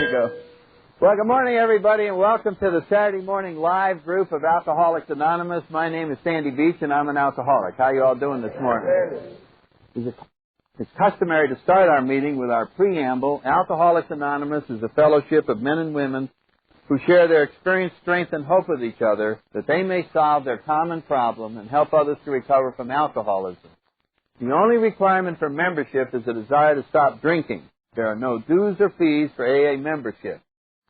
we go. Well, good morning, everybody, and welcome to the Saturday morning live group of Alcoholics Anonymous. My name is Sandy Beach, and I'm an alcoholic. How you all doing this morning? It's customary to start our meeting with our preamble. Alcoholics Anonymous is a fellowship of men and women who share their experience, strength, and hope with each other that they may solve their common problem and help others to recover from alcoholism. The only requirement for membership is a desire to stop drinking. There are no dues or fees for AA membership.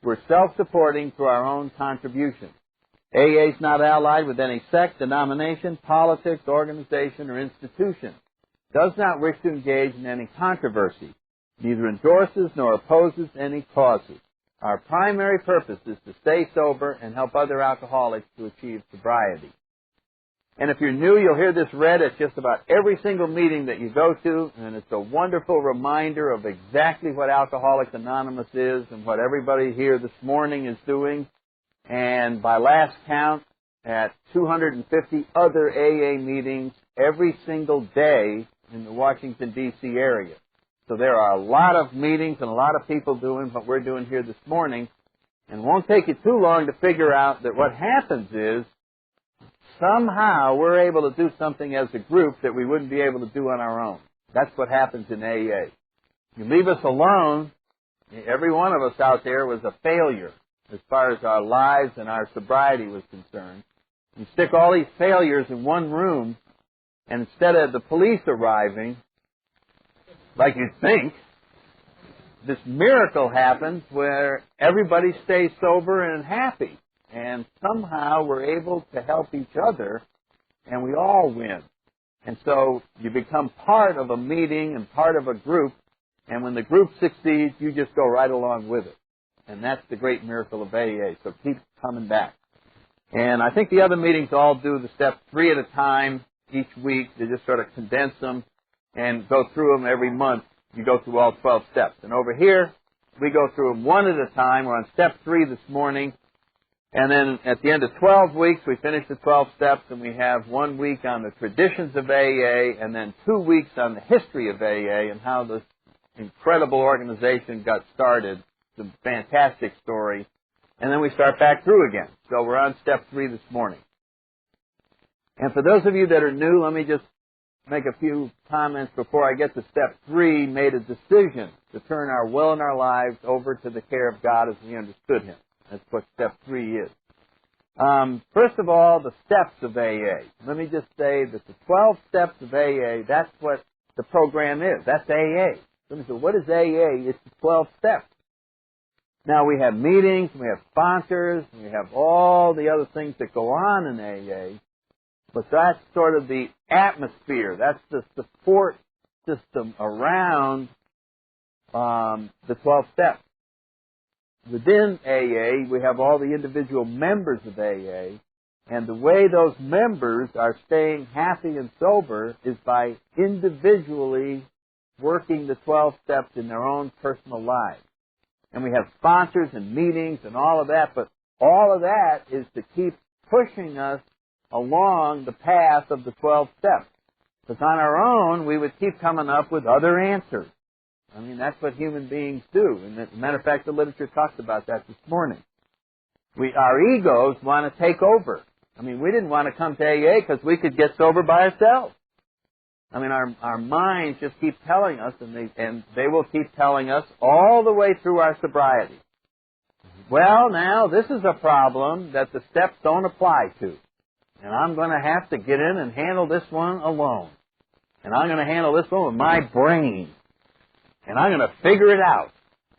We're self-supporting through our own contributions. AA is not allied with any sect, denomination, politics, organization, or institution. Does not wish to engage in any controversy. Neither endorses nor opposes any causes. Our primary purpose is to stay sober and help other alcoholics to achieve sobriety. And if you're new, you'll hear this read at just about every single meeting that you go to, and it's a wonderful reminder of exactly what Alcoholics Anonymous is and what everybody here this morning is doing. And by last count, at 250 other AA meetings every single day in the Washington, D.C. area. So there are a lot of meetings and a lot of people doing what we're doing here this morning. And it won't take you too long to figure out that what happens is somehow we're able to do something as a group that we wouldn't be able to do on our own. That's what happens in AA. You leave us alone, every one of us out there was a failure as far as our lives and our sobriety was concerned. You stick all these failures in one room, and instead of the police arriving, like you'd think, this miracle happens where everybody stays sober and happy. And somehow we're able to help each other, and we all win. And so you become part of a meeting and part of a group, and when the group succeeds, you just go right along with it. And that's the great miracle of AA, so keep coming back. And I think the other meetings all do the steps 3 at a time each week. They just sort of condense them and go through them every month. You go through all 12 steps. And over here, we go through them 1 at a time. We're on step 3 this morning. And then at the end of 12 weeks, we finish the 12 steps, and we have 1 week on the traditions of AA, and then 2 weeks on the history of AA and how this incredible organization got started. It's a fantastic story. And then we start back through again. So we're on step 3 this morning. And for those of you that are new, let me just make a few comments before I get to step 3. Made a decision to turn our will and our lives over to the care of God as we understood Him. That's what step 3 is. First of all, the steps of AA. Let me just say that the 12 steps of AA, that's what the program is. That's AA. Let me say, what is AA? It's the 12 steps. Now, we have meetings, we have sponsors, we have all the other things that go on in AA, but that's sort of the atmosphere. That's the support system around the 12 steps. Within AA, we have all the individual members of AA, and the way those members are staying happy and sober is by individually working the 12 steps in their own personal lives. And we have sponsors and meetings and all of that, but all of that is to keep pushing us along the path of the 12 steps. Because on our own, we would keep coming up with other answers. I mean, that's what human beings do. And as a matter of fact, the literature talks about that this morning. Our egos want to take over. I mean, we didn't want to come to AA because we could get sober by ourselves. I mean, our minds just keep telling us, and they will keep telling us all the way through our sobriety. Well, now, this is a problem that the steps don't apply to. And I'm going to have to get in and handle this one alone. And I'm going to handle this one with my brain. And I'm going to figure it out.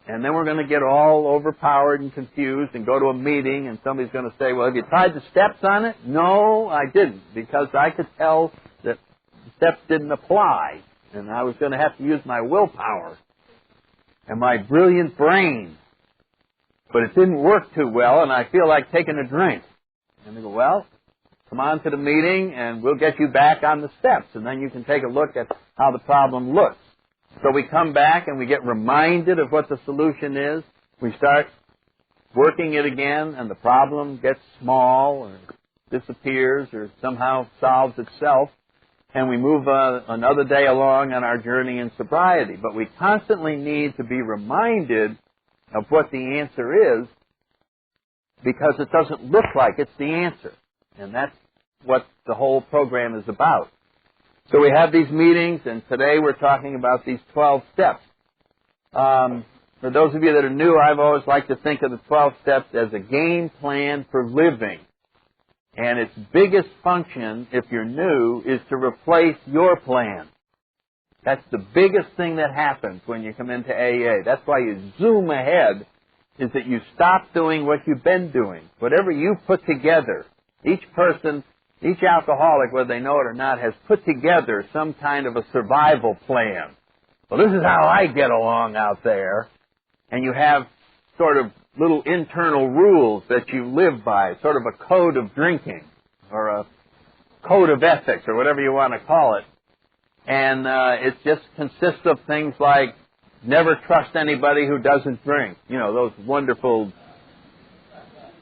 And then we're going to get all overpowered and confused and go to a meeting, and somebody's going to say, well, have you tried the steps on it? No, I didn't, because I could tell that the steps didn't apply, and I was going to have to use my willpower and my brilliant brain. But it didn't work too well, and I feel like taking a drink. And they go, well, come on to the meeting, and we'll get you back on the steps, and then you can take a look at how the problem looks. So we come back and we get reminded of what the solution is. We start working it again, and the problem gets small or disappears or somehow solves itself, and we move another day along on our journey in sobriety. But we constantly need to be reminded of what the answer is because it doesn't look like it's the answer. And that's what the whole program is about. So we have these meetings, and today we're talking about these 12 steps. For those of you that are new, I've always liked to think of the 12 steps as a game plan for living. And its biggest function, if you're new, is to replace your plan. That's the biggest thing that happens when you come into AA. That's why you zoom ahead, is that you stop doing what you've been doing. Whatever you put together, each person, each alcoholic, whether they know it or not, has put together some kind of a survival plan. Well, this is how I get along out there. And you have sort of little internal rules that you live by, sort of a code of drinking or a code of ethics or whatever you want to call it. And it just consists of things like never trust anybody who doesn't drink. You know, those wonderful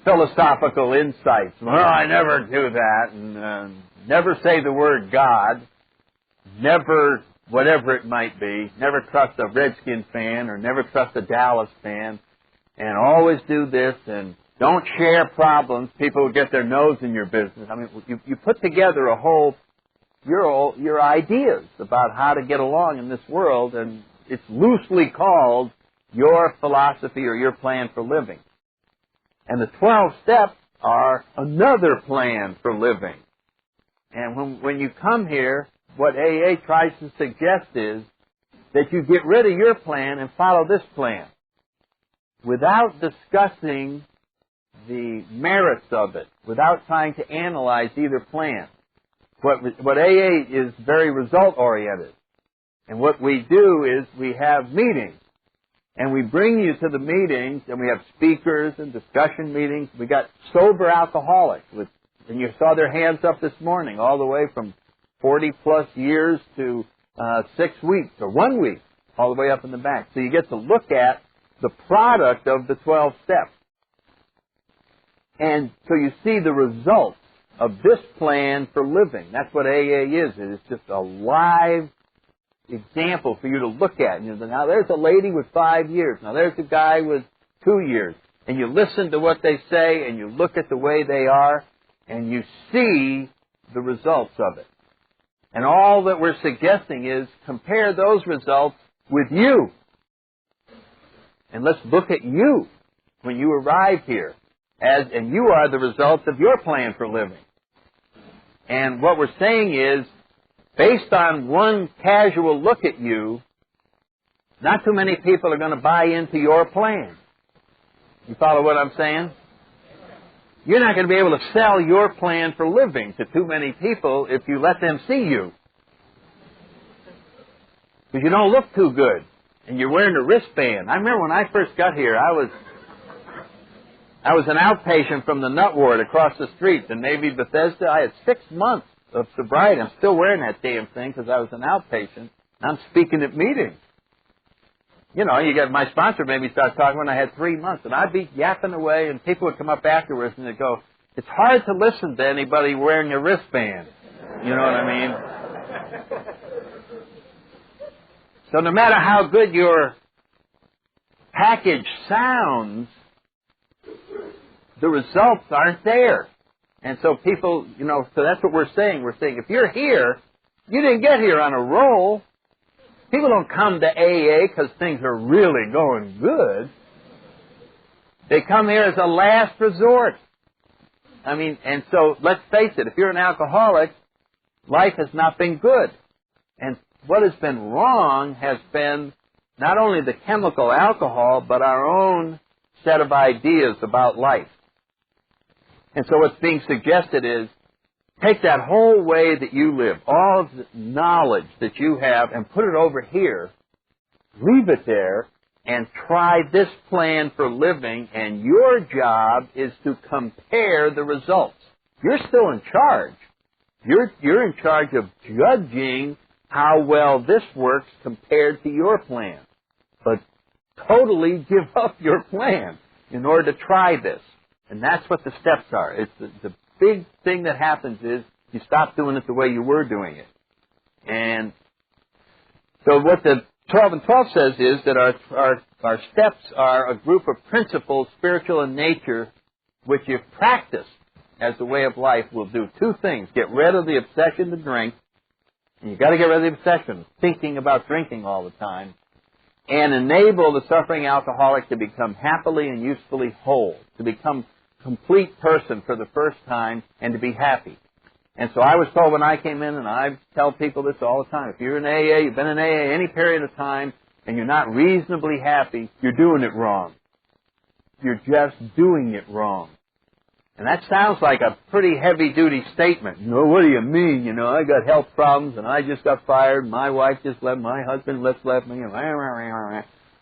philosophical insights. Well, I never do that. And never say the word God. Never, whatever it might be, never trust a Redskin fan or never trust a Dallas fan. And always do this, and don't share problems. People will get their nose in your business. I mean, you put together a whole, your ideas about how to get along in this world, and it's loosely called your philosophy or your plan for living. And the 12 steps are another plan for living. And when you come here, what AA tries to suggest is that you get rid of your plan and follow this plan, without discussing the merits of it, without trying to analyze either plan. What AA is very result-oriented. And what we do is we have meetings. And we bring you to the meetings, and we have speakers and discussion meetings. We got sober alcoholics, and you saw their hands up this morning, all the way from 40-plus years to 6 weeks, or 1 week, all the way up in the back. So you get to look at the product of the 12 steps. And so you see the results of this plan for living. That's what AA is. It's just a live example for you to look at. You know, now there's a lady with 5 years. Now there's a guy with 2 years. And you listen to what they say, and you look at the way they are, and you see the results of it. And all that we're suggesting is compare those results with you. And let's look at you when you arrive here. And you are the result of your plan for living. And what we're saying is, based on one casual look at you, not too many people are going to buy into your plan. You follow what I'm saying? You're not going to be able to sell your plan for living to too many people if you let them see you. Because you don't look too good. And you're wearing a wristband. I remember when I first got here, I was an outpatient from the nut ward across the street, the Navy Bethesda. I had 6 months of sobriety. I'm still wearing that damn thing because I was an outpatient. I'm speaking at meetings. You know, my sponsor made me start talking when I had 3 months, and I'd be yapping away, and people would come up afterwards and they'd go, "It's hard to listen to anybody wearing a wristband." You know what I mean? So no matter how good your package sounds, the results aren't there. And so people, so that's what we're saying. We're saying if you're here, you didn't get here on a roll. People don't come to AA because things are really going good. They come here as a last resort. I mean, and so let's face it, if you're an alcoholic, life has not been good. And what has been wrong has been not only the chemical alcohol, but our own set of ideas about life. And so what's being suggested is, take that whole way that you live, all of the knowledge that you have, and put it over here, leave it there, and try this plan for living, and your job is to compare the results. You're still in charge. You're in charge of judging how well this works compared to your plan. But totally give up your plan in order to try this. And that's what the steps are. It's the big thing that happens is you stop doing it the way you were doing it. And so what the 12 and 12 says is that our steps are a group of principles, spiritual in nature, which if practiced as a way of life will do two things. Get rid of the obsession to drink. And you've got to get rid of the obsession, thinking about drinking all the time. And enable the suffering alcoholic to become happily and usefully whole, to become a complete person for the first time and to be happy. And so I was told when I came in, and I tell people this all the time, if you're in AA, you've been in AA any period of time, and you're not reasonably happy, you're doing it wrong. You're just doing it wrong. And that sounds like a pretty heavy-duty statement. What do you mean? I got health problems, and I just got fired, my wife just left, my husband just left me.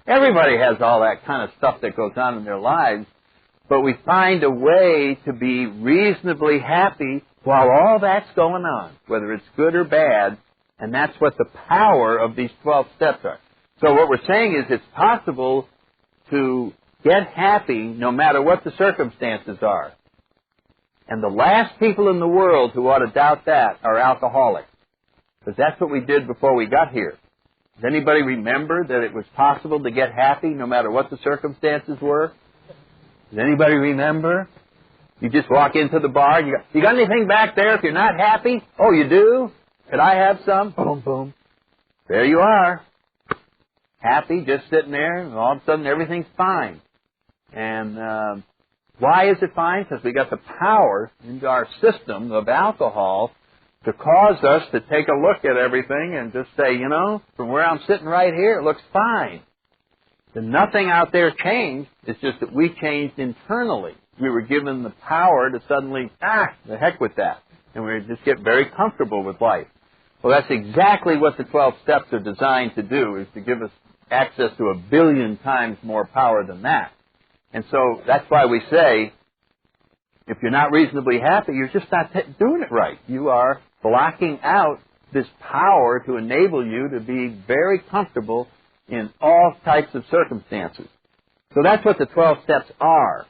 Everybody has all that kind of stuff that goes on in their lives, but we find a way to be reasonably happy while all that's going on, whether it's good or bad, and that's what the power of these 12 steps are. So what we're saying is it's possible to get happy no matter what the circumstances are. And the last people in the world who ought to doubt that are alcoholics, because that's what we did before we got here. Does anybody remember that it was possible to get happy no matter what the circumstances were? Does anybody remember? You just walk into the bar, and you got anything back there if you're not happy? Oh, you do? Could I have some? Boom, boom. There you are. Happy, just sitting there, and all of a sudden everything's fine. And why is it fine? Because we got the power into our system of alcohol to cause us to take a look at everything and just say, from where I'm sitting right here, it looks fine. And nothing out there changed. It's just that we changed internally. We were given the power to suddenly, the heck with that. And we just get very comfortable with life. Well, that's exactly what the 12 steps are designed to do, is to give us access to 1 billion times more power than that. And so that's why we say, if you're not reasonably happy, you're just not doing it right. You are blocking out this power to enable you to be very comfortable in all types of circumstances. So that's what the 12 steps are.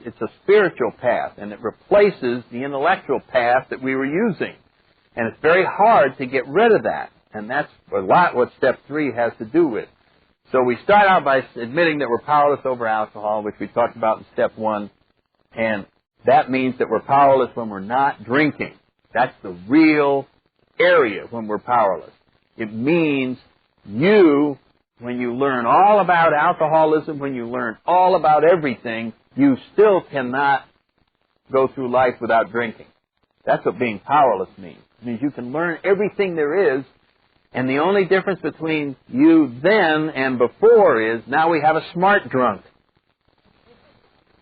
It's a spiritual path, and it replaces the intellectual path that we were using. And it's very hard to get rid of that. And that's a lot what step 3 has to do with. So we start out by admitting that we're powerless over alcohol, which we talked about in step 1. And that means that we're powerless when we're not drinking. That's the real area when we're powerless. It means when you learn all about alcoholism, when you learn all about everything, you still cannot go through life without drinking. That's what being powerless means. It means you can learn everything there is, and the only difference between you then and before is now we have a smart drunk.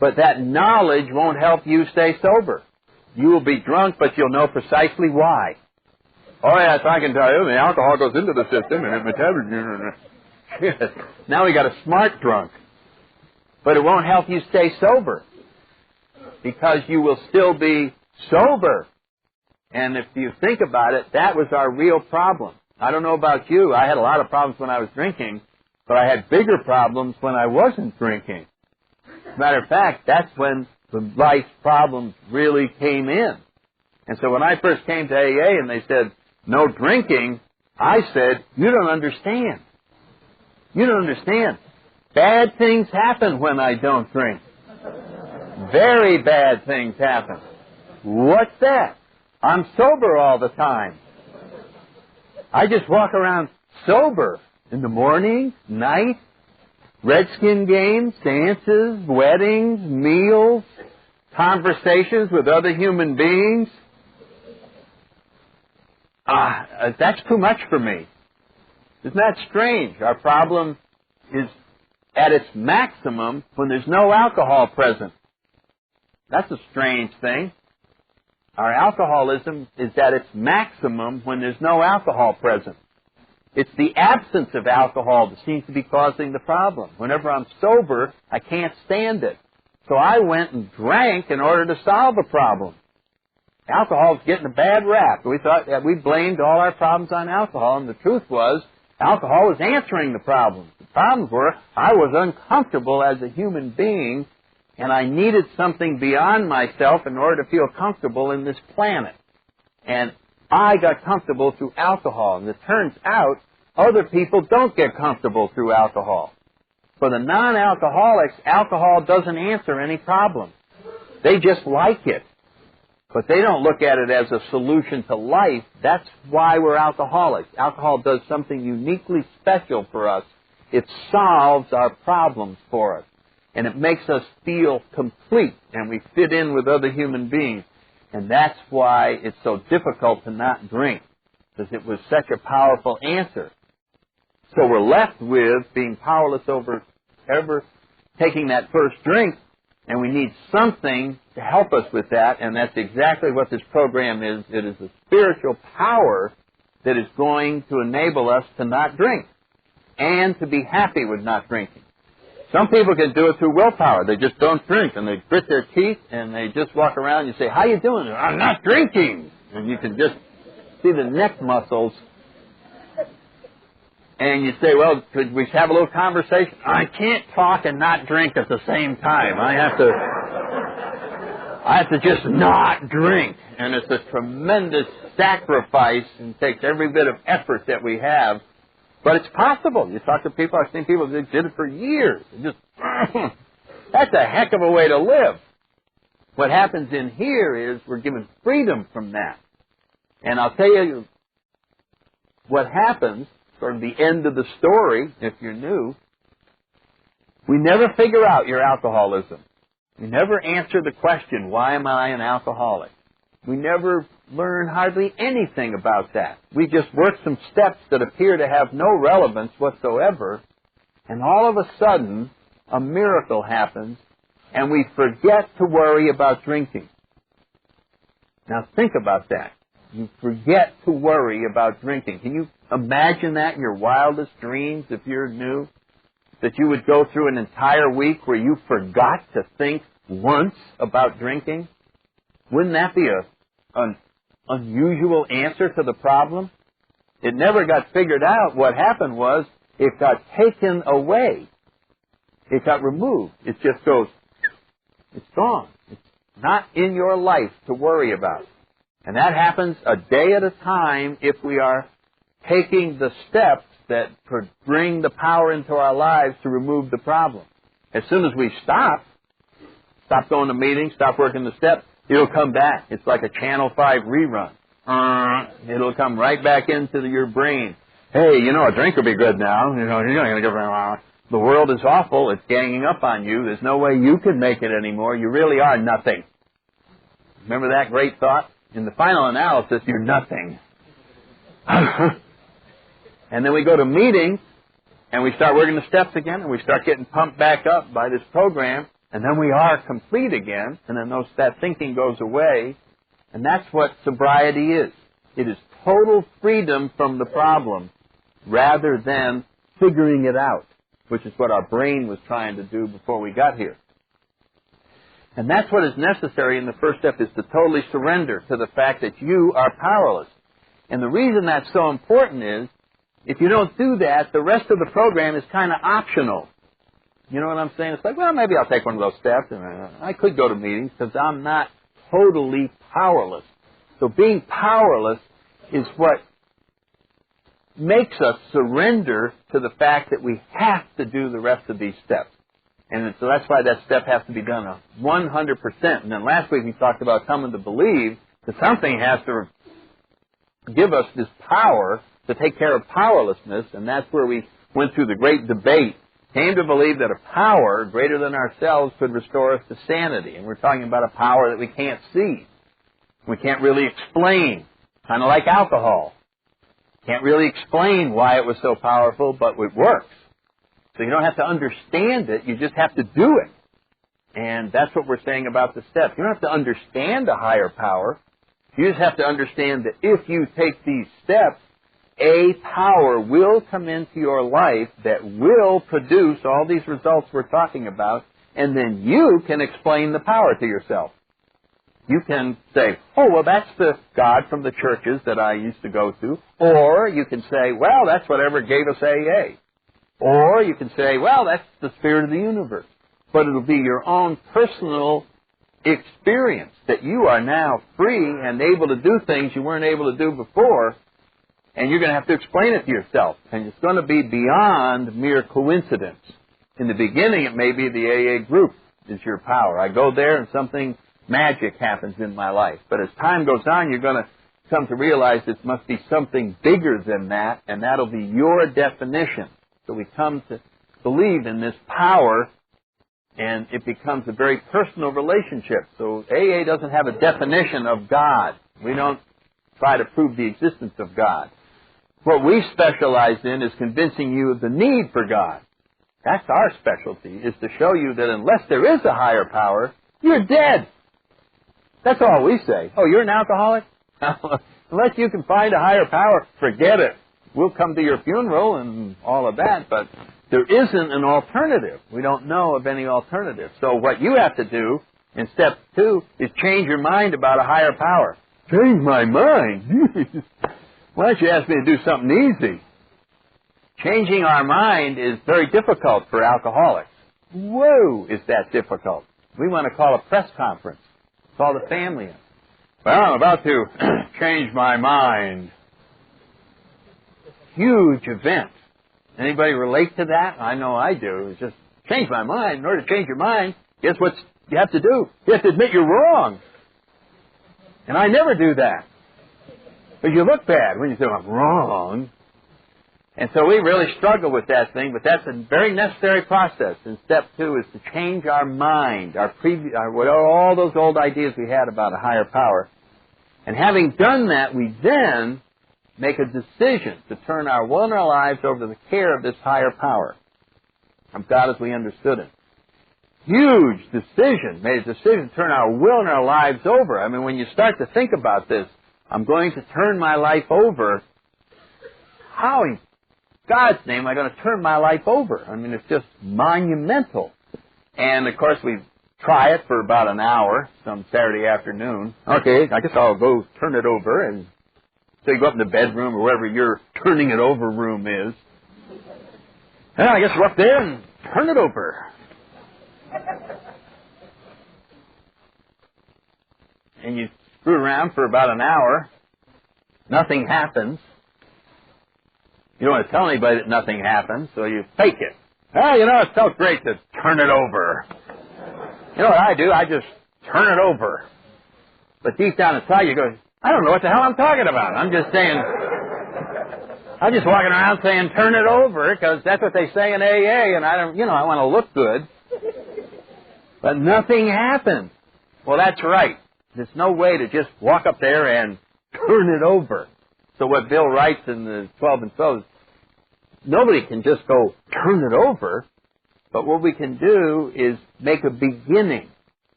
But that knowledge won't help you stay sober. You will be drunk, but you'll know precisely why. Oh, yes, I can tell you, the alcohol goes into the system, and it metabolizes. Now we got a smart drunk. But it won't help you stay sober, because you will still be sober. And if you think about it, that was our real problem. I don't know about you. I had a lot of problems when I was drinking, but I had bigger problems when I wasn't drinking. As a matter of fact, that's when the life problems really came in. And so when I first came to AA and they said, no drinking, I said, you don't understand. You don't understand. Bad things happen when I don't drink. Very bad things happen. What's that? I'm sober all the time. I just walk around sober in the morning, night, redskin games, dances, weddings, meals, conversations with other human beings. That's too much for me. Isn't that strange? Our problem is at its maximum when there's no alcohol present. That's a strange thing. Our alcoholism is at its maximum when there's no alcohol present. It's the absence of alcohol that seems to be causing the problem. Whenever I'm sober, I can't stand it. So I went and drank in order to solve a problem. Alcohol is getting a bad rap. We thought that we blamed all our problems on alcohol, and the truth was alcohol was answering the problems. The problems were I was uncomfortable as a human being, and I needed something beyond myself in order to feel comfortable in this planet. And I got comfortable through alcohol. And it turns out other people don't get comfortable through alcohol. For the non-alcoholics, alcohol doesn't answer any problem. They just like it. But they don't look at it as a solution to life. That's why we're alcoholics. Alcohol does something uniquely special for us. It solves our problems for us. And it makes us feel complete, and we fit in with other human beings. And that's why it's so difficult to not drink, because it was such a powerful answer. So we're left with being powerless over ever taking that first drink, and we need something to help us with that, and that's exactly what this program is. It is a spiritual power that is going to enable us to not drink and to be happy with not drinking. Some people can do it through willpower. They just don't drink, and they grit their teeth, and they just walk around. You say, "How you doing?" "I'm not drinking." And you can just see the neck muscles. And you say, "Well, could we have a little conversation?" "I can't talk and not drink at the same time. I have to just not drink." And it's a tremendous sacrifice and takes every bit of effort that we have. But it's possible. You talk to people, I've seen people that did it for years. That's a heck of a way to live. What happens in here is we're given freedom from that. And I'll tell you what happens, sort of the end of the story, if you're new. We never figure out your alcoholism. We never answer the question, why am I an alcoholic? We never learn hardly anything about that. We just work some steps that appear to have no relevance whatsoever, and all of a sudden, a miracle happens, and we forget to worry about drinking. Now think about that. You forget to worry about drinking. Can you imagine that in your wildest dreams, if you're new? That you would go through an entire week where you forgot to think once about drinking? Wouldn't that be an unusual answer to the problem? It never got figured out. What happened was it got taken away. It got removed. It just goes, it's gone. It's not in your life to worry about. And that happens a day at a time if we are taking the steps that could bring the power into our lives to remove the problem. As soon as we stop going to meetings, stop working the steps, it'll come back. It's like a Channel 5 rerun. It'll come right back into your brain. Hey, a drink will be good now. You're not going to go. The world is awful. It's ganging up on you. There's no way you can make it anymore. You really are nothing. Remember that great thought? In the final analysis, you're nothing. And then we go to meetings, and we start working the steps again, and we start getting pumped back up by this program, and then we are complete again, and then that thinking goes away, and that's what sobriety is. It is total freedom from the problem rather than figuring it out, which is what our brain was trying to do before we got here. And that's what is necessary in the first step, is to totally surrender to the fact that you are powerless. And the reason that's so important is, if you don't do that, the rest of the program is kind of optional. You know what I'm saying? It's like, well, maybe I'll take one of those steps, and I could go to meetings because I'm not totally powerless. So being powerless is what makes us surrender to the fact that we have to do the rest of these steps. And so that's why that step has to be done 100%. And then last week we talked about coming to believe that something has to give us this power to take care of powerlessness, and that's where we went through the great debate. Came to believe that a power greater than ourselves could restore us to sanity. And we're talking about a power that we can't see. We can't really explain. Kind of like alcohol. Can't really explain why it was so powerful, but it works. So you don't have to understand it, you just have to do it. And that's what we're saying about the steps. You don't have to understand a higher power. You just have to understand that if you take these steps, a power will come into your life that will produce all these results we're talking about, and then you can explain the power to yourself. You can say, oh, well, that's the God from the churches that I used to go to. Or you can say, well, that's whatever gave us AA. Or you can say, well, that's the spirit of the universe. But it'll be your own personal experience that you are now free and able to do things you weren't able to do before. And you're going to have to explain it to yourself. And it's going to be beyond mere coincidence. In the beginning, it may be the AA group is your power. I go there and something magic happens in my life. But as time goes on, you're going to come to realize it must be something bigger than that, and that'll be your definition. So we come to believe in this power, and it becomes a very personal relationship. So AA doesn't have a definition of God. We don't try to prove the existence of God. What we specialize in is convincing you of the need for God. That's our specialty, is to show you that unless there is a higher power, you're dead. That's all we say. Oh, you're an alcoholic? Unless you can find a higher power, forget it. We'll come to your funeral and all of that, but there isn't an alternative. We don't know of any alternative. So what you have to do in step 2 is change your mind about a higher power. Change my mind? Why don't you ask me to do something easy? Changing our mind is very difficult for alcoholics. Whoa, is that difficult? We want to call a press conference. Call the family in. Well, I'm about to change my mind. Huge event. Anybody relate to that? I know I do. It's just change my mind. In order to change your mind, guess what you have to do? You have to admit you're wrong. And I never do that. But you look bad when you say, I'm wrong. And so we really struggle with that thing, but that's a very necessary process. And step 2 is to change our mind, all those old ideas we had about a higher power. And having done that, we then make a decision to turn our will and our lives over to the care of this higher power, of God as we understood Him. Huge decision, made a decision to turn our will and our lives over. I mean, when you start to think about this, I'm going to turn my life over. How in God's name am I going to turn my life over? I mean, it's just monumental. And, of course, we try it for about an hour, some Saturday afternoon. Okay, I guess I'll go turn it over. And so you go up in the bedroom or wherever your turning it over room is. And I guess we're up there and turn it over. And you screw around for about an hour. Nothing happens. You don't want to tell anybody that nothing happens, so you fake it. Well, it felt great to turn it over. You know what I do? I just turn it over. But deep down inside you go, I don't know what the hell I'm talking about. I'm just walking around saying turn it over because that's what they say in AA, and I want to look good. But nothing happens. Well, that's right. There's no way to just walk up there and turn it over. So what Bill writes in the 12 and 12 is, nobody can just go turn it over, but what we can do is make a beginning.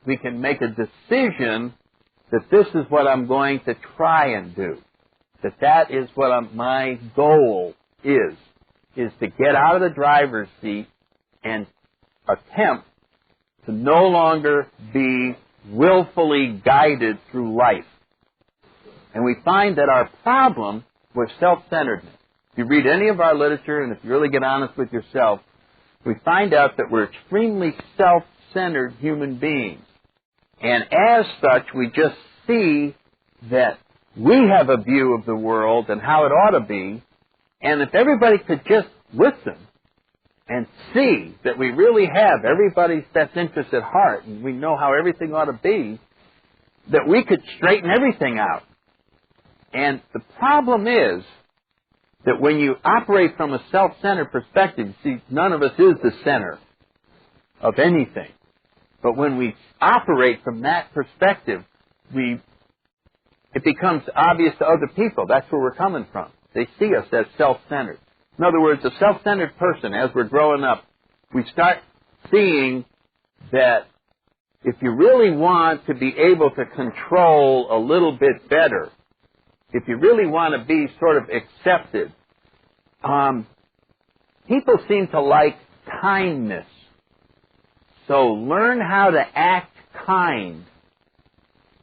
We can make a decision that this is what I'm going to try and do. That is what my goal is to get out of the driver's seat and attempt to no longer be willfully guided through life. And we find that our problem was self-centeredness. If you read any of our literature, and if you really get honest with yourself, we find out that we're extremely self-centered human beings. And as such, we just see that we have a view of the world and how it ought to be, and if everybody could just listen and see that we really have everybody's best interest at heart, and we know how everything ought to be, that we could straighten everything out. And the problem is that when you operate from a self-centered perspective, see, none of us is the center of anything. But when we operate from that perspective, it becomes obvious to other people. That's where we're coming from. They see us as self-centered. In other words, a self-centered person, as we're growing up, we start seeing that if you really want to be able to control a little bit better, if you really want to be sort of accepted, people seem to like kindness. So learn how to act kind,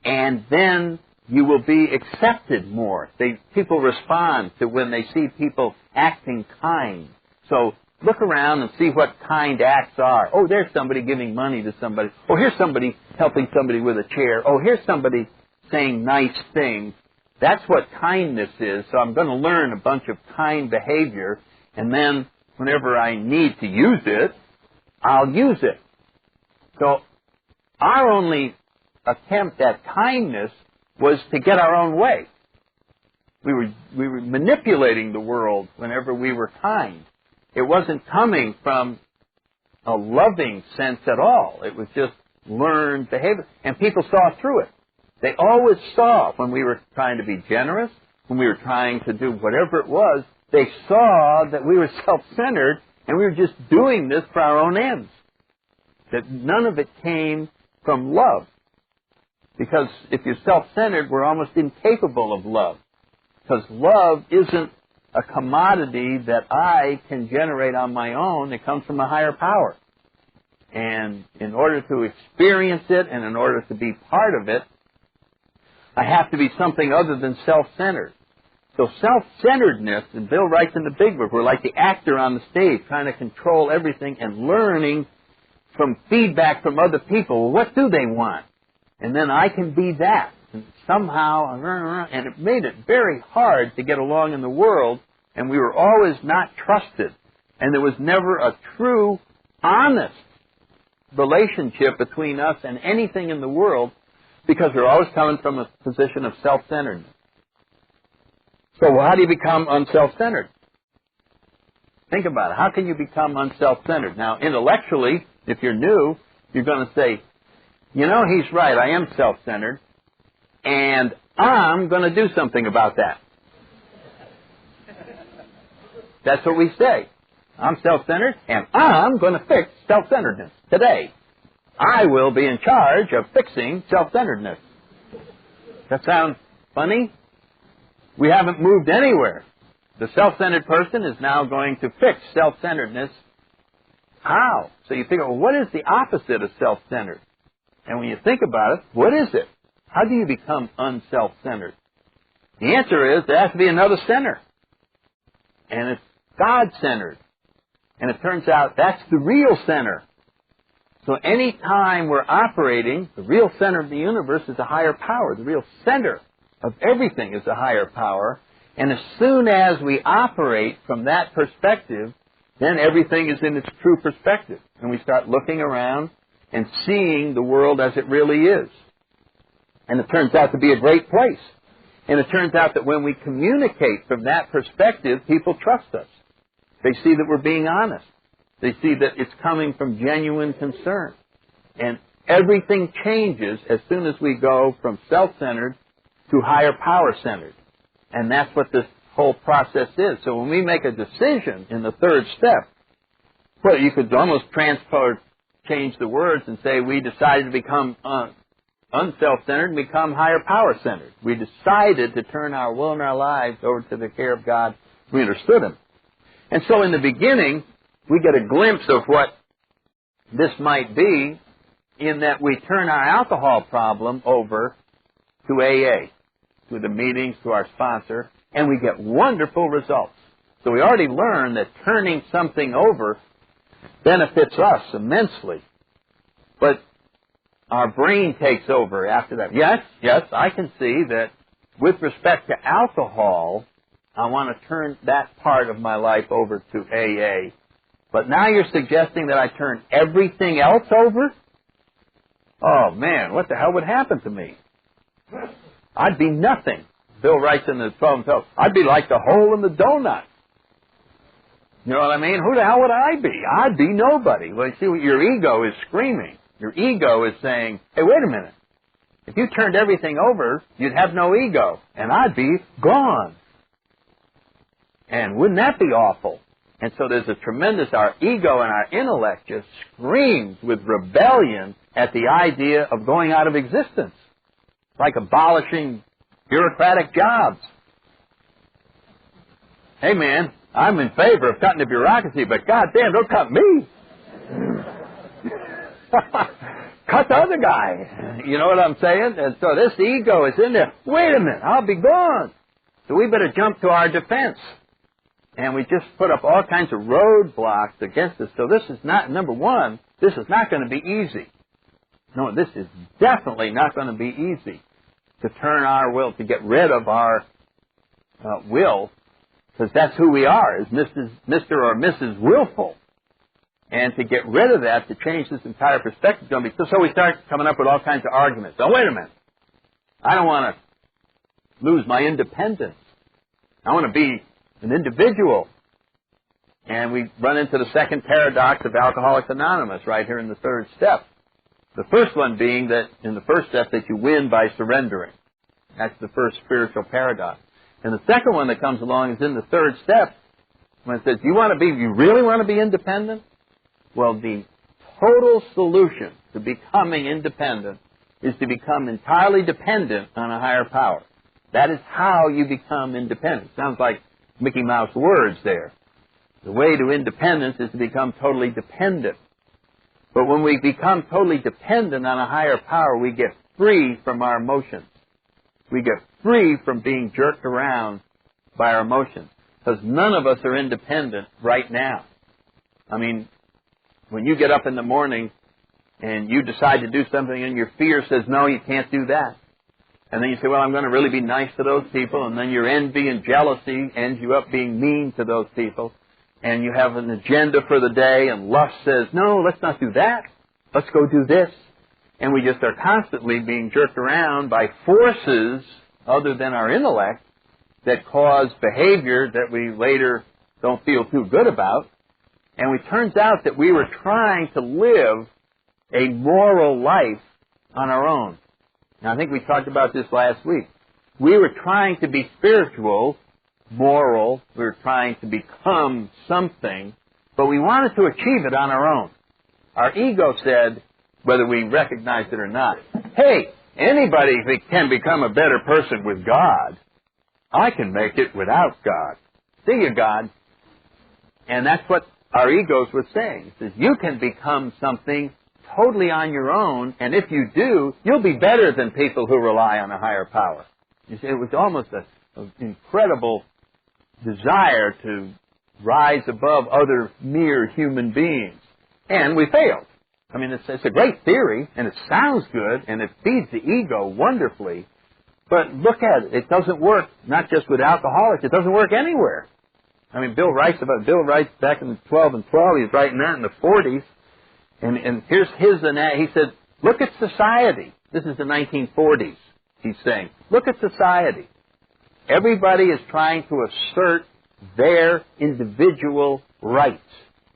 and then you will be accepted more. People respond to when they see people acting kind. So look around and see what kind acts are. Oh, there's somebody giving money to somebody. Oh, here's somebody helping somebody with a chair. Oh, here's somebody saying nice things. That's what kindness is. So I'm going to learn a bunch of kind behavior, and then whenever I need to use it, I'll use it. So our only attempt at kindness was to get our own way. We were manipulating the world whenever we were kind. It wasn't coming from a loving sense at all. It was just learned behavior. And people saw through it. They always saw when we were trying to be generous, when we were trying to do whatever it was, they saw that we were self-centered and we were just doing this for our own ends. That none of it came from love. Because if you're self-centered, we're almost incapable of love. Because love isn't a commodity that I can generate on my own. It comes from a higher power. And in order to experience it and in order to be part of it, I have to be something other than self-centered. So self-centeredness, and Bill writes in the big book, we're like the actor on the stage trying to control everything and learning from feedback from other people. Well, what do they want? And then I can be that. And somehow, and it made it very hard to get along in the world, and we were always not trusted. And there was never a true, honest relationship between us and anything in the world, because we're always coming from a position of self-centeredness. So how do you become unself-centered? Think about it. How can you become unself-centered? Now, intellectually, if you're new, you're going to say, you know, he's right, I am self-centered, and I'm going to do something about that. That's what we say. I'm self-centered, and I'm going to fix self-centeredness today. I will be in charge of fixing self-centeredness. That sounds funny? We haven't moved anywhere. The self-centered person is now going to fix self-centeredness. How? So you think, well, what is the opposite of self-centered? And when you think about it, what is it? How do you become unself-centered? The answer is there has to be another center. And it's God-centered. And it turns out that's the real center. So any time we're operating, the real center of the universe is a higher power. The real center of everything is a higher power. And as soon as we operate from that perspective, then everything is in its true perspective. And we start looking around and seeing the world as it really is. And it turns out to be a great place. And it turns out that when we communicate from that perspective, people trust us. They see that we're being honest. They see that it's coming from genuine concern. And everything changes as soon as we go from self-centered to higher power-centered. And that's what this whole process is. So when we make a decision in the third step, well, you could almost change the words and say we decided to become unself-centered and become higher power-centered. We decided to turn our will and our lives over to the care of God. We understood Him. And so in the beginning, we get a glimpse of what this might be in that we turn our alcohol problem over to AA, to the meetings, to our sponsor, and we get wonderful results. So we already learned that turning something over benefits us immensely. But our brain takes over after that. Yes, I can see that with respect to alcohol, I want to turn that part of my life over to AA. But now you're suggesting that I turn everything else over? Oh, man, what the hell would happen to me? I'd be nothing. Bill writes in the 12 and 12, I'd be like the hole in the donut. You know what I mean? Who the hell would I be? I'd be nobody. Well, you see, what your ego is screaming. Your ego is saying, hey, wait a minute. If you turned everything over, you'd have no ego, and I'd be gone. And wouldn't that be awful? And so there's a tremendous, our ego and our intellect just screams with rebellion at the idea of going out of existence, like abolishing bureaucratic jobs. Hey, man, I'm in favor of cutting the bureaucracy, but goddamn, don't cut me. Cut the other guy. You know what I'm saying? And so this ego is in there. Wait a minute, I'll be gone. So we better jump to our defense. And we just put up all kinds of roadblocks against us. So this is not, number one, this is not going to be easy. No, this is definitely not going to be easy. to turn our will, to get rid of our will, because that's who we are, is Mr. or Mrs. Willful. And to get rid of that, to change this entire perspective, is going to be so we start coming up with all kinds of arguments. Oh, wait a minute. I don't want to lose my independence. I want to be an individual. And we run into the second paradox of Alcoholics Anonymous right here in the third step. The first one being that in the first step that you win by surrendering. That's the first spiritual paradox. And the second one that comes along is in the third step when it says, you really want to be independent? Well, the total solution to becoming independent is to become entirely dependent on a higher power. That is how you become independent. Sounds like Mickey Mouse words there. The way to independence is to become totally dependent. But when we become totally dependent on a higher power, we get free from our emotions. We get free from being jerked around by our emotions. Because none of us are independent right now. I mean, when you get up in the morning and you decide to do something and your fear says, no, you can't do that. And then you say, well, I'm going to really be nice to those people. And then your envy and jealousy ends you up being mean to those people. And you have an agenda for the day, and lust says, no, let's not do that. Let's go do this. And we just are constantly being jerked around by forces other than our intellect that cause behavior that we later don't feel too good about. And it turns out that we were trying to live a moral life on our own. Now, I think we talked about this last week. We were trying to be spiritual, moral. We were trying to become something, but we wanted to achieve it on our own. Our ego said, whether we recognized it or not, hey, anybody can become a better person with God. I can make it without God. See you, God. And that's what our egos were saying. It says, you can become something totally on your own, and if you do, you'll be better than people who rely on a higher power. You see, it was almost an incredible desire to rise above other mere human beings. And we failed. I mean, it's a great theory, and it sounds good, and it feeds the ego wonderfully, but look at it. It doesn't work, not just with alcoholics. It doesn't work anywhere. I mean, Bill writes back in the 12 and 12, he's writing that in the 40s, and here's he said, look at society. This is the 1940s, he's saying. Look at society. Everybody is trying to assert their individual rights,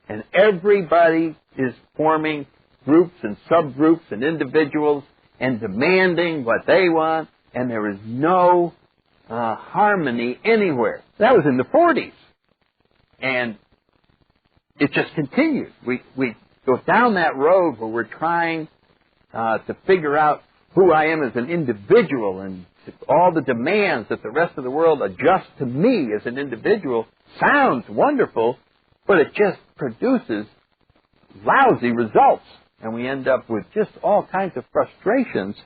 and everybody is forming groups and subgroups and individuals and demanding what they want, and there is no harmony anywhere. That was in the 40s. And it just continues. We go down that road where we're trying to figure out who I am as an individual, and all the demands that the rest of the world adjust to me as an individual sounds wonderful, but it just produces lousy results. And we end up with just all kinds of frustrations.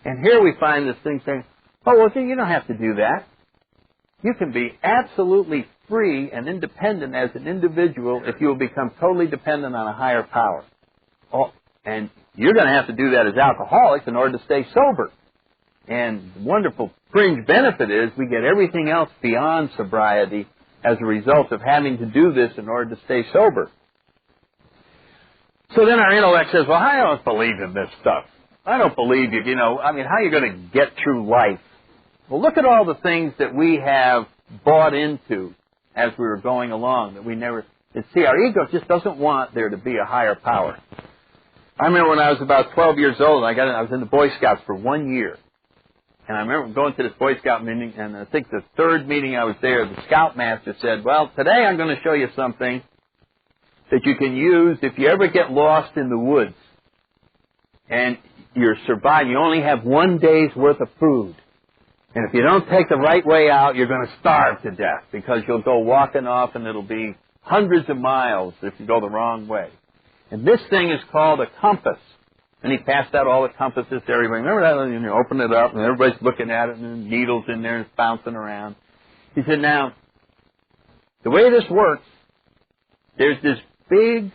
And here we find this thing saying, oh, well, see, you don't have to do that. You can be absolutely free and independent as an individual if you will become totally dependent on a higher power. Oh, and you're going to have to do that as alcoholics in order to stay sober. And the wonderful fringe benefit is we get everything else beyond sobriety as a result of having to do this in order to stay sober. So then our intellect says, well, I don't believe in this stuff. I don't believe you, how are you going to get through life? Well, look at all the things that we have bought into as we were going along that we never... See, our ego just doesn't want there to be a higher power. I remember when I was about 12 years old, I was in the Boy Scouts for 1 year. And I remember going to this Boy Scout meeting, and I think the third meeting I was there, the Scoutmaster said, well, today I'm going to show you something that you can use if you ever get lost in the woods and you're surviving. You only have 1 day's worth of food. And if you don't take the right way out, you're going to starve to death because you'll go walking off and it'll be hundreds of miles if you go the wrong way. And this thing is called a compass. And he passed out all the compasses to everybody. Remember that? And you open it up and everybody's looking at it and the needle's in there and it's bouncing around. He said, now, the way this works, there's this big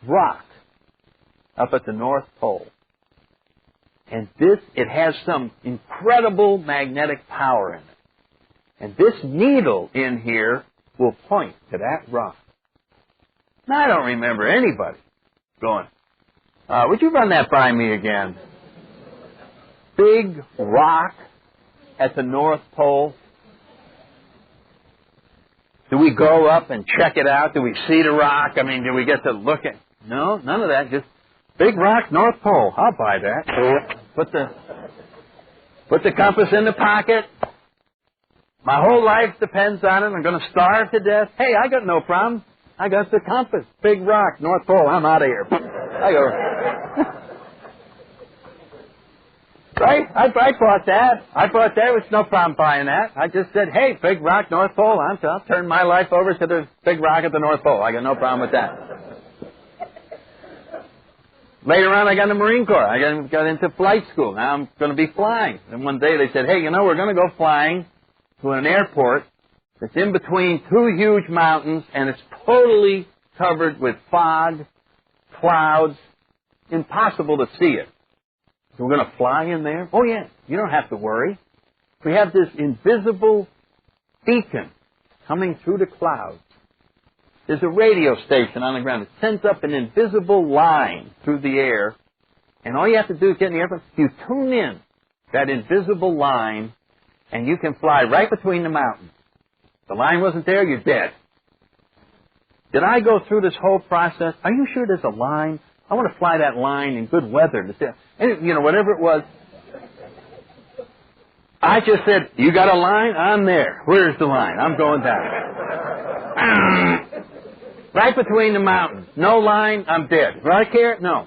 rock up at the North Pole. And it has some incredible magnetic power in it. And this needle in here will point to that rock. Now, I don't remember anybody going, would you run that by me again? Big rock at the North Pole. Do we go up and check it out? Do we see the rock? I mean, do we get to look at? No, none of that. Just big rock, North Pole. I'll buy that. Put the compass in the pocket. My whole life depends on it. I'm going to starve to death. Hey, I got no problem. I got the compass. Big rock, North Pole. I'm out of here. I go. Right? I bought that. I bought that. There was no problem buying that. I just said, hey, big rock, North Pole. I'll turn my life over to the big rock at the North Pole. I got no problem with that. Later on, I got in the Marine Corps. I got into flight school. Now I'm going to be flying. And one day they said, hey, we're going to go flying to an airport that's in between two huge mountains, and it's totally covered with fog, clouds, impossible to see it. So we're going to fly in there? Oh, yeah, you don't have to worry. We have this invisible beacon coming through the clouds. There's a radio station on the ground. It sends up an invisible line through the air, and all you have to do is get in the airplane. You tune in that invisible line, and you can fly right between the mountains. If the line wasn't there, you're dead. Did I go through this whole process? Are you sure there's a line? I want to fly that line in good weather. And, whatever it was. I just said, you got a line? I'm there. Where's the line? I'm going down. Right between the mountains. No line, I'm dead. Do I care? No.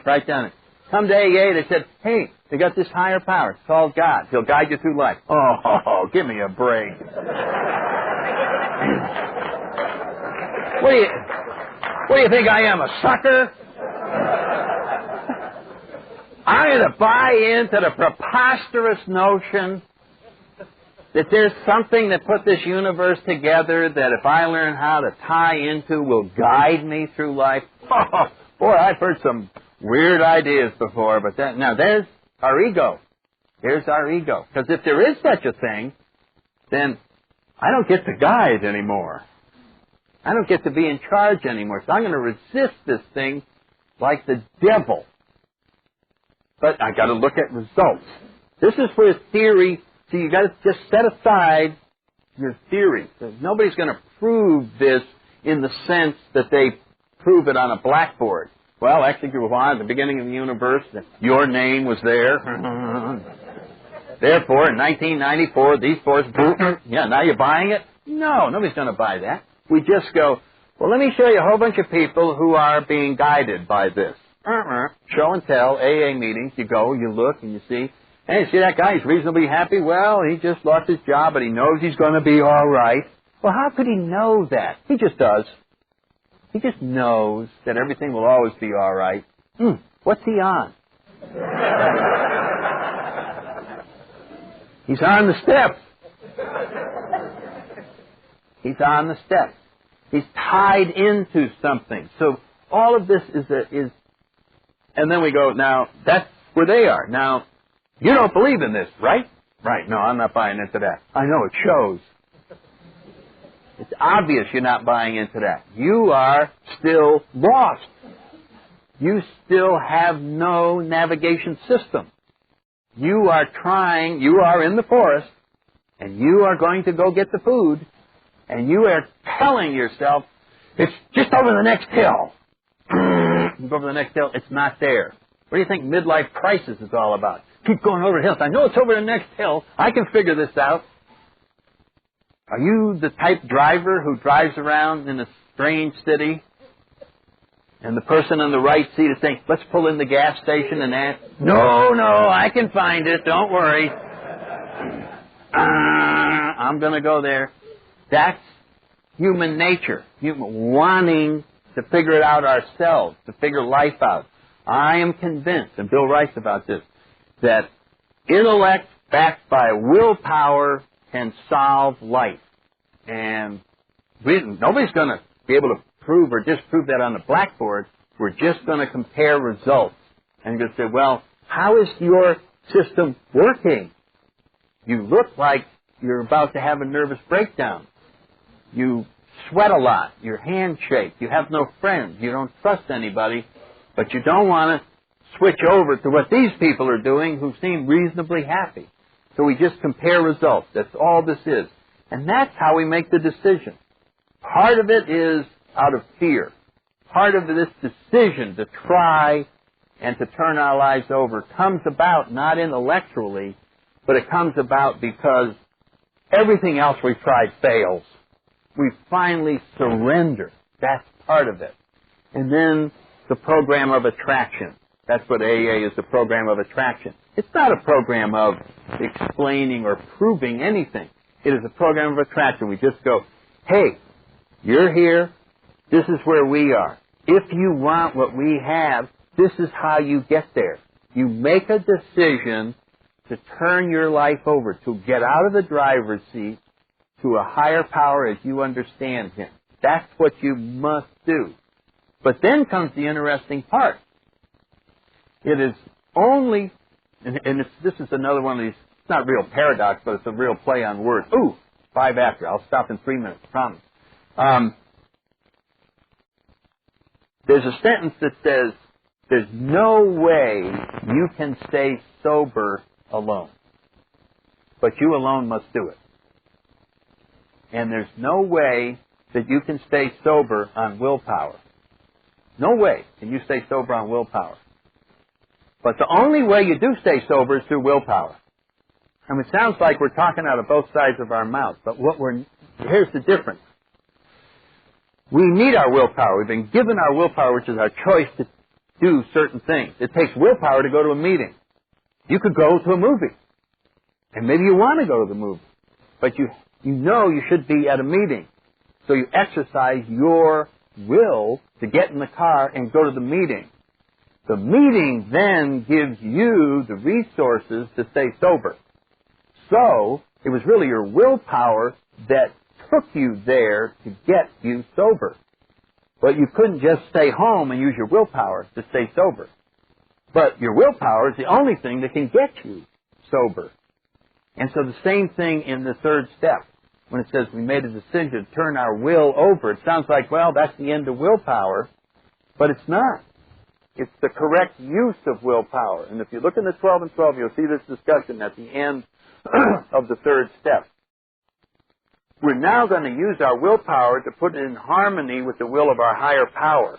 Right down it. Come to AA, they said, hey, they got this higher power. It's called God. He'll guide you through life. Oh, give me a break. What do you think I am, a sucker? I'm going to buy into the preposterous notion that there's something that put this universe together that if I learn how to tie into will guide me through life. Oh, boy, I've heard some weird ideas before, but now there's our ego. There's our ego. Because if there is such a thing, then I don't get to guide anymore. I don't get to be in charge anymore. So I'm going to resist this thing like the devil. But I got to look at results. This is where theory. So you got to just set aside your theory. Nobody's going to prove this in the sense that they prove it on a blackboard. Well, actually, at the beginning of the universe, your name was there. Therefore, in 1994, these forces. Yeah, now you're buying it? No, nobody's going to buy that. We just go, well, let me show you a whole bunch of people who are being guided by this. Show and tell, AA meetings, you go, you look, and you see, hey, see that guy, he's reasonably happy? Well, he just lost his job, but he knows he's going to be all right. Well, how could he know that? He just does. He just knows that everything will always be all right. What's he on? He's on the steps. He's on the steps. He's tied into something. So all of this is, and then we go, now, that's where they are. Now, you don't believe in this, right? Right. No, I'm not buying into that. I know, it shows. It's obvious you're not buying into that. You are still lost. You still have no navigation system. You are in the forest, and you are going to go get the food, and you are telling yourself, it's just over the next hill. You go over the next hill, it's not there. What do you think midlife crisis is all about? Keep going over hills. I know it's over the next hill. I can figure this out. Are you the type driver who drives around in a strange city, and the person on the right seat is saying, let's pull in the gas station and ask, no, I can find it. Don't worry. I'm going to go there. That's human nature, wanting to figure it out ourselves, to figure life out. I am convinced, and Bill writes about this, that intellect backed by willpower can solve life. And nobody's going to be able to prove or disprove that on the blackboard. We're just going to compare results. And you're going to say, well, How is your system working? You look like you're about to have a nervous breakdown. You sweat a lot. Your hands shake. You have no friends. You don't trust anybody. But you don't want to switch over to what these people are doing who seem reasonably happy. So we just compare results. That's all this is. And that's how we make the decision. Part of it is out of fear. Part of this decision to try and to turn our lives over comes about not intellectually, but it comes about because everything else we've tried fails. We finally surrender. That's part of it. And then the program of attraction. That's what AA is, the program of attraction. It's not a program of explaining or proving anything. It is a program of attraction. We just go, hey, you're here. This is where we are. If you want what we have, this is how you get there. You make a decision to turn your life over, to get out of the driver's seat to a higher power as you understand Him. That's what you must do. But then comes the interesting part. It is only, this is another one of these, it's not real paradox, but it's a real play on words. Ooh, 5 after. I'll stop in 3 minutes, promise. There's a sentence that says, there's no way you can stay sober alone. But you alone must do it. And there's no way that you can stay sober on willpower. No way can you stay sober on willpower. But the only way you do stay sober is through willpower. I mean, it sounds like we're talking out of both sides of our mouth, but here's the difference. We need our willpower. We've been given our willpower, which is our choice to do certain things. It takes willpower to go to a meeting. You could go to a movie, and maybe you want to go to the movie, but you know you should be at a meeting. So you exercise your will to get in the car and go to the meeting. The meeting then gives you the resources to stay sober. So it was really your willpower that took you there to get you sober. But you couldn't just stay home and use your willpower to stay sober. But your willpower is the only thing that can get you sober. And so the same thing in the third step. When it says we made a decision to turn our will over, it sounds like, well, that's the end of willpower. But it's not. It's the correct use of willpower. And if you look in the 12 and 12, you'll see this discussion at the end of the third step. We're now going to use our willpower to put it in harmony with the will of our higher power.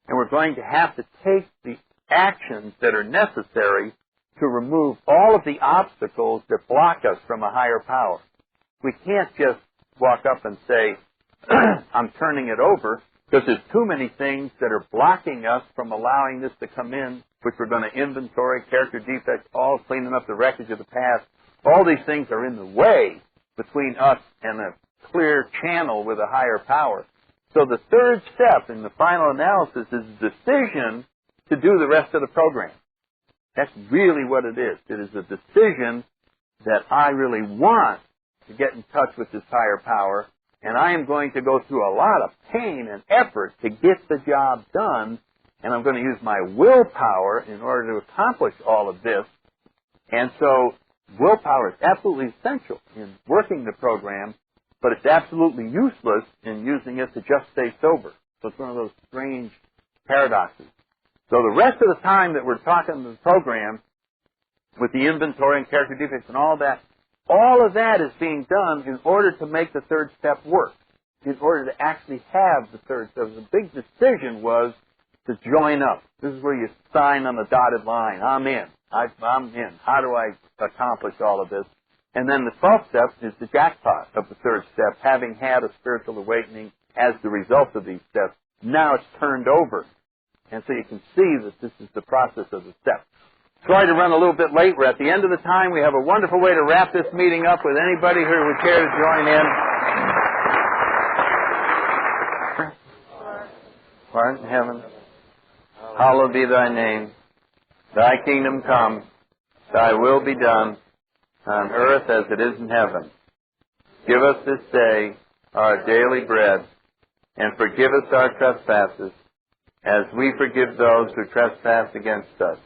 And we're going to have to take the actions that are necessary to remove all of the obstacles that block us from a higher power. We can't just walk up and say, I'm turning it over, because there's too many things that are blocking us from allowing this to come in, which we're going to inventory, character defects, all cleaning up the wreckage of the past. All these things are in the way between us and a clear channel with a higher power. So the third step in the final analysis is a decision to do the rest of the program. That's really what it is. It is a decision that I really want to get in touch with this higher power, and I am going to go through a lot of pain and effort to get the job done, and I'm going to use my willpower in order to accomplish all of this. And so willpower is absolutely essential in working the program, but it's absolutely useless in using it to just stay sober. So it's one of those strange paradoxes. So the rest of the time that we're talking the program, with the inventory and character defects and all of that is being done in order to make the third step work, in order to actually have the third step. The big decision was to join up. This is where you sign on the dotted line. I'm in. I'm in. How do I accomplish all of this? And then the 12th step is the jackpot of the third step, having had a spiritual awakening as the result of these steps. Now it's turned over. And so you can see that this is the process of the steps. Sorry to run a little bit late. We're at the end of the time. We have a wonderful way to wrap this meeting up with anybody who would care to join in. Art in heaven, hallowed be thy name. Thy kingdom come, thy will be done, on earth as it is in heaven. Give us this day our daily bread, and forgive us our trespasses, as we forgive those who trespass against us.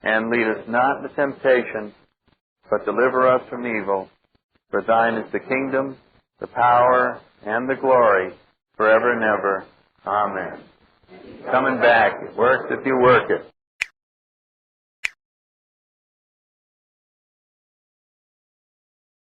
And lead us not into temptation, but deliver us from evil. For thine is the kingdom, the power, and the glory, forever and ever. Amen. Coming back. It works if you work it.